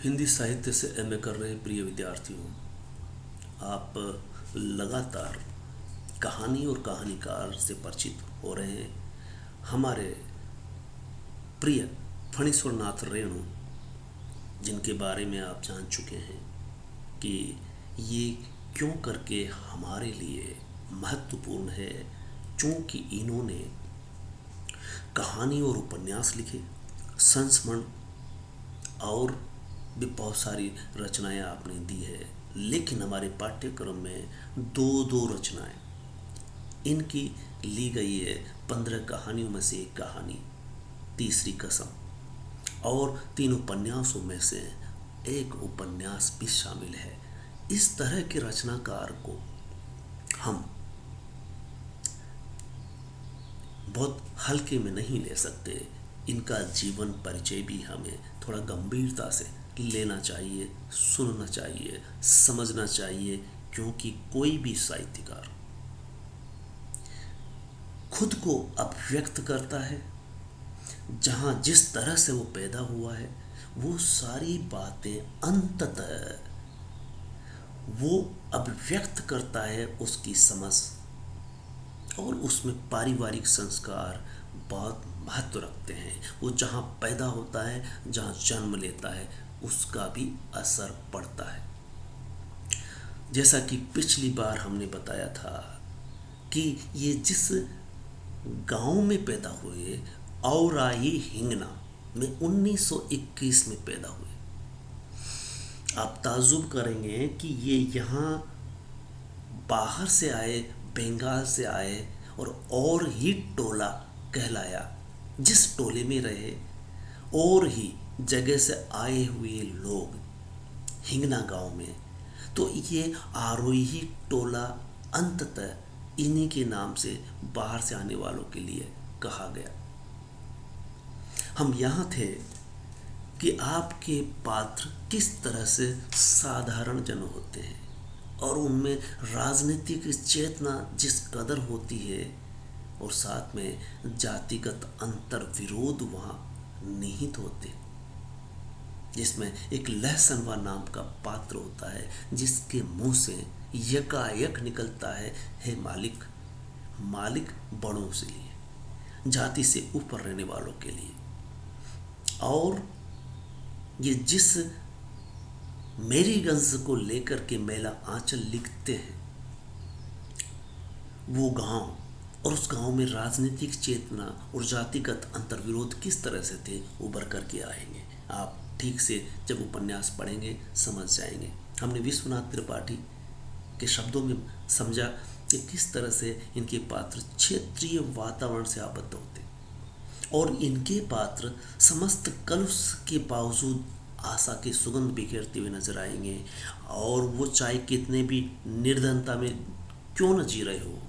हिंदी साहित्य से एमए कर रहे प्रिय विद्यार्थियों, आप लगातार कहानी और कहानीकार से परिचित हो रहे हैं। हमारे प्रिय फणीश्वर नाथ रेणु, जिनके बारे में आप जान चुके हैं कि ये क्यों करके हमारे लिए महत्वपूर्ण है, क्योंकि इन्होंने कहानी और उपन्यास लिखे, संस्मरण और भी बहुत सारी रचनाएं आपने दी है। लेकिन हमारे पाठ्यक्रम में दो दो रचनाएं इनकी ली गई है। 15 कहानियों में से एक कहानी तीसरी कसम, और 3 उपन्यासों में से एक उपन्यास भी शामिल है। इस तरह के रचनाकार को हम बहुत हल्के में नहीं ले सकते। इनका जीवन परिचय भी हमें थोड़ा गंभीरता से लेना चाहिए, सुनना चाहिए, समझना चाहिए, क्योंकि कोई भी साहित्यकार खुद को अभिव्यक्त करता है। जहाँ जिस तरह से वो पैदा हुआ है, वो सारी बातें अंततः वो अभिव्यक्त करता है उसकी समझ, और उसमें पारिवारिक संस्कार बहुत महत्व रखते हैं। वो जहाँ पैदा होता है, जहाँ जन्म लेता है, उसका भी असर पड़ता है। जैसा कि पिछली बार हमने बताया था कि ये जिस गांव में पैदा हुए, औराही हिंगना में 1921 में पैदा हुए। आप ताज्जुब करेंगे कि ये यहाँ बाहर से आए, बंगाल से आए, और ही टोला कहलाया। जिस टोले में रहे और ही जगह से आए हुए लोग हिंगना गांव में, तो ये आरोही टोला अंततः इन्हीं के नाम से बाहर से आने वालों के लिए कहा गया। हम यहाँ थे कि आपके पात्र किस तरह से साधारण जन होते हैं, और उनमें राजनीतिक चेतना जिस कदर होती है, और साथ में जातिगत अंतर विरोध वहाँ निहित होते, जिसमें एक लहसनवा नाम का पात्र होता है, जिसके मुंह से यकायक निकलता है, हे मालिक, मालिक बड़ों से लिए, जाति से ऊपर रहने वालों के लिए। और ये जिस मेरीगंज को लेकर के मेला आंचल लिखते हैं, वो गांव और उस गांव में राजनीतिक चेतना और जातिगत अंतर्विरोध किस तरह से थे, उभर करके आएंगे। आप ठीक से जब उपन्यास पढ़ेंगे समझ जाएंगे। हमने विश्वनाथ त्रिपाठी के शब्दों में समझा कि किस तरह से इनके पात्र क्षेत्रीय वातावरण से आबद्ध होते, और इनके पात्र समस्त कलुष के बावजूद आशा की सुगंध बिखेरते हुए नजर आएंगे। और वो चाहे कितने भी निर्धनता में क्यों न जी रहे हो,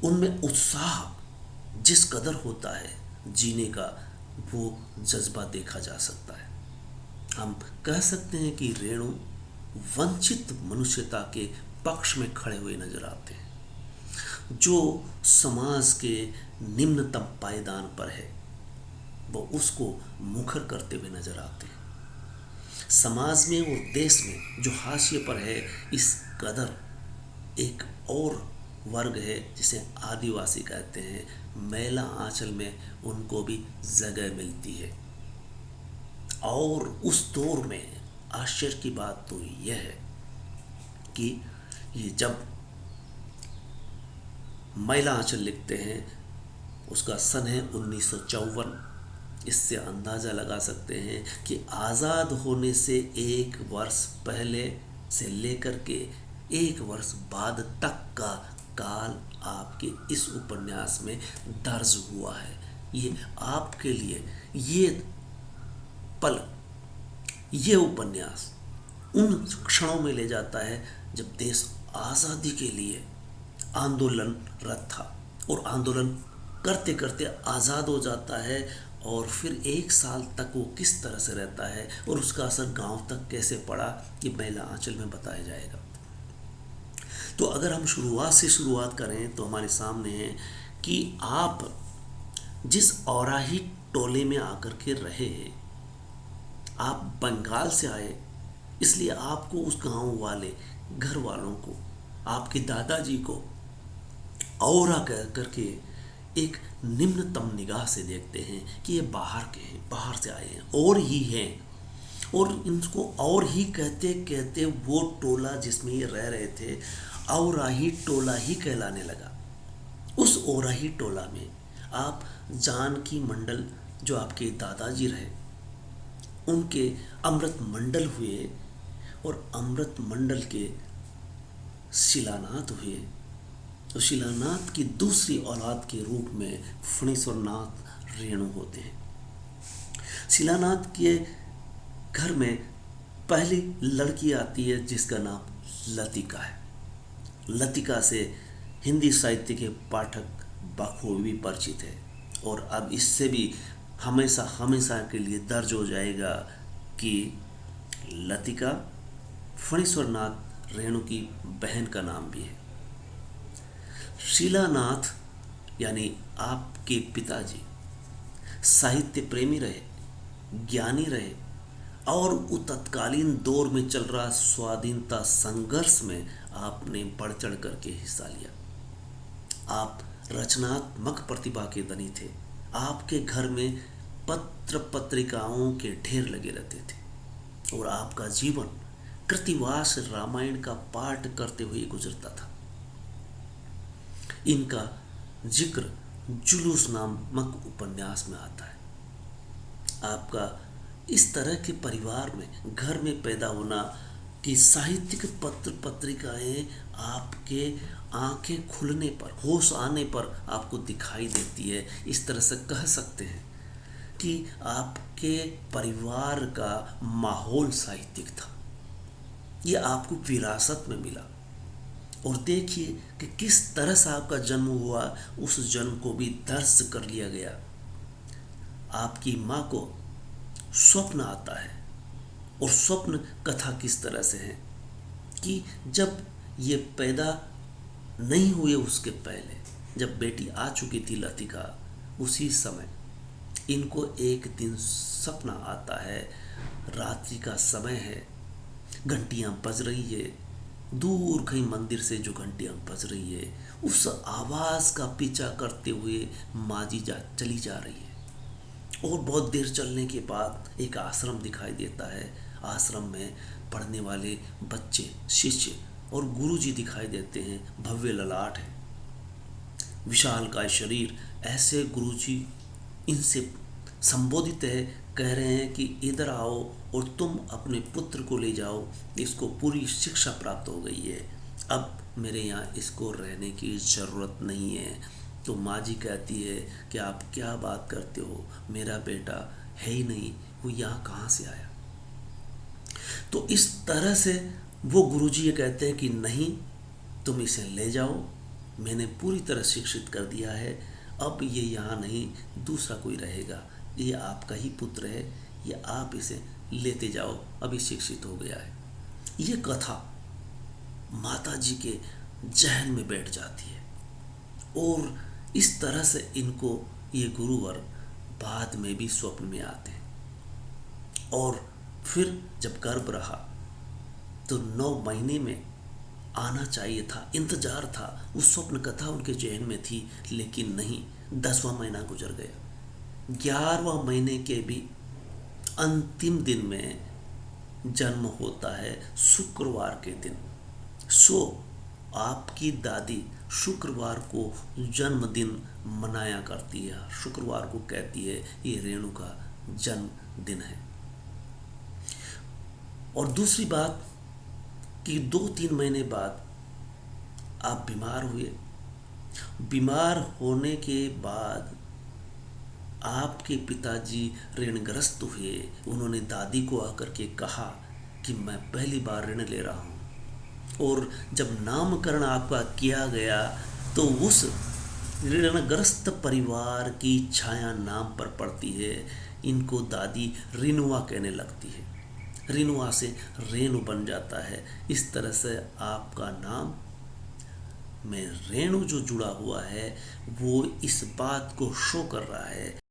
उनमें उत्साह जिस कदर होता है जीने का, वो जज्बा देखा जा सकता है। हम कह सकते हैं कि रेणु वंचित मनुष्यता के पक्ष में खड़े हुए नजर आते हैं, जो समाज के निम्नतम पायदान पर है, वो उसको मुखर करते हुए नजर आते हैं। समाज में और देश में जो हाशिए पर है, इस कदर एक और वर्ग है जिसे आदिवासी कहते हैं, मेला आंचल में उनको भी जगह मिलती है। और उस दौर में आश्चर्य की बात तो यह है कि ये जब मेला आंचल लिखते हैं, उसका सन है 1954। इससे अंदाज़ा लगा सकते हैं कि आज़ाद होने से 1 वर्ष पहले से लेकर के 1 वर्ष बाद तक का काल आपके इस उपन्यास में दर्ज हुआ है। ये आपके लिए ये पल, ये उपन्यास उन क्षणों में ले जाता है जब देश आज़ादी के लिए आंदोलनरत था, और आंदोलन करते करते आज़ाद हो जाता है, और फिर 1 साल तक वो किस तरह से रहता है और उसका असर गांव तक कैसे पड़ा, ये मेला आंचल में बताया जाएगा। तो अगर हम शुरुआत से शुरुआत करें तो हमारे सामने है कि आप जिस औराही टोले में आकर के रहे, आप बंगाल से आए, इसलिए आपको उस गांव वाले घर वालों को, आपके दादाजी को औरा कह करके एक निम्नतम निगाह से देखते हैं कि ये बाहर के हैं, बाहर से आए हैं, और ही हैं। और इनको और ही कहते कहते वो टोला जिसमें ये रह रहे थे औराही टोला ही कहलाने लगा। उस औराही टोला में आप जानकी मंडल जो आपके दादाजी रहे उनके अमृत मंडल हुए, और अमृत मंडल के शिलानाथ हुए। तो शिलानाथ की दूसरी औलाद के रूप में फणीश्वरनाथ रेणु होते हैं। शिलानाथ के घर में पहली लड़की आती है जिसका नाम लतिका है। लतिका से हिंदी साहित्य के पाठक बखूबी परिचित है, और अब इससे भी हमेशा हमेशा के लिए दर्ज हो जाएगा कि लतिका फणीश्वरनाथ रेणु की बहन का नाम भी है। शीलानाथ यानी आपके पिताजी साहित्य प्रेमी रहे, ज्ञानी रहे, और उस तत्कालीन दौर में चल रहा स्वाधीनता संघर्ष में आपने बढ़ चढ़ करके हिस्सा लिया। आप रचनात्मक प्रतिभा के धनी थे। आपके घर में पत्र पत्रिकाओं के ढेर लगे रहते थे, और आपका जीवन कृतिवास रामायण का पाठ करते हुए गुजरता था। इनका जिक्र जुलूस नामक उपन्यास में आता है। आपका इस तरह के परिवार में घर में पैदा होना कि साहित्यिक पत्र पत्रिकाएं आपके आंखें खुलने पर, होश आने पर आपको दिखाई देती है। इस तरह से कह सकते हैं कि आपके परिवार का माहौल साहित्यिक था। ये आपको विरासत में मिला। और देखिए कि किस तरह से आपका जन्म हुआ, उस जन्म को भी दर्ज कर लिया गया। आपकी माँ को स्वप्न आता है, और स्वप्न कथा किस तरह से है कि जब ये पैदा नहीं हुए उसके पहले, जब बेटी आ चुकी थी लतिका, उसी समय इनको एक दिन सपना आता है। रात्रि का समय है, घंटियां बज रही है, दूर कहीं मंदिर से जो घंटियां बज रही है, उस आवाज़ का पीछा करते हुए माँ जी चली जा रही है। और बहुत देर चलने के बाद एक आश्रम दिखाई देता है। आश्रम में पढ़ने वाले बच्चे, शिष्य और गुरुजी दिखाई देते हैं। भव्य ललाट है, विशालकाय शरीर। ऐसे गुरुजी इनसे संबोधित है, कह रहे हैं कि इधर आओ और तुम अपने पुत्र को ले जाओ, इसको पूरी शिक्षा प्राप्त हो गई है, अब मेरे यहाँ इसको रहने की ज़रूरत नहीं है। तो माँ जी कहती है कि आप क्या बात करते हो, मेरा बेटा है ही नहीं, वो यहाँ कहाँ से आया। तो इस तरह से वो गुरुजी ये कहते हैं कि नहीं, तुम इसे ले जाओ, मैंने पूरी तरह शिक्षित कर दिया है, अब ये यहाँ नहीं, दूसरा कोई रहेगा, ये आपका ही पुत्र है, ये आप इसे लेते जाओ, अभी शिक्षित हो गया है। ये कथा माता जी के जहन में बैठ जाती है, और इस तरह से इनको ये गुरुवर बाद में भी स्वप्न में आते हैं। और फिर जब गर्भ रहा तो 9 महीने में आना चाहिए था, इंतजार था, उस स्वप्न कथा उनके जहन में थी, लेकिन नहीं, 10वां महीना गुजर गया। 11वां महीने के भी अंतिम दिन में जन्म होता है, शुक्रवार के दिन। सो आपकी दादी शुक्रवार को जन्मदिन मनाया करती है, शुक्रवार को कहती है ये रेणु का जन्मदिन है। और दूसरी बात कि 2-3 महीने बाद आप बीमार हुए। बीमार होने के बाद आपके पिताजी ऋणग्रस्त हुए। उन्होंने दादी को आकर के कहा कि मैं पहली बार ऋण ले रहा हूँ, और जब नामकरण आपका किया गया तो उस ऋणग्रस्त परिवार की छाया नाम पर पड़ती है। इनको दादी रिनुआ कहने लगती है, रिनुआ से रेणु बन जाता है। इस तरह से आपका नाम में रेणु जो जुड़ा हुआ है वो इस बात को शो कर रहा है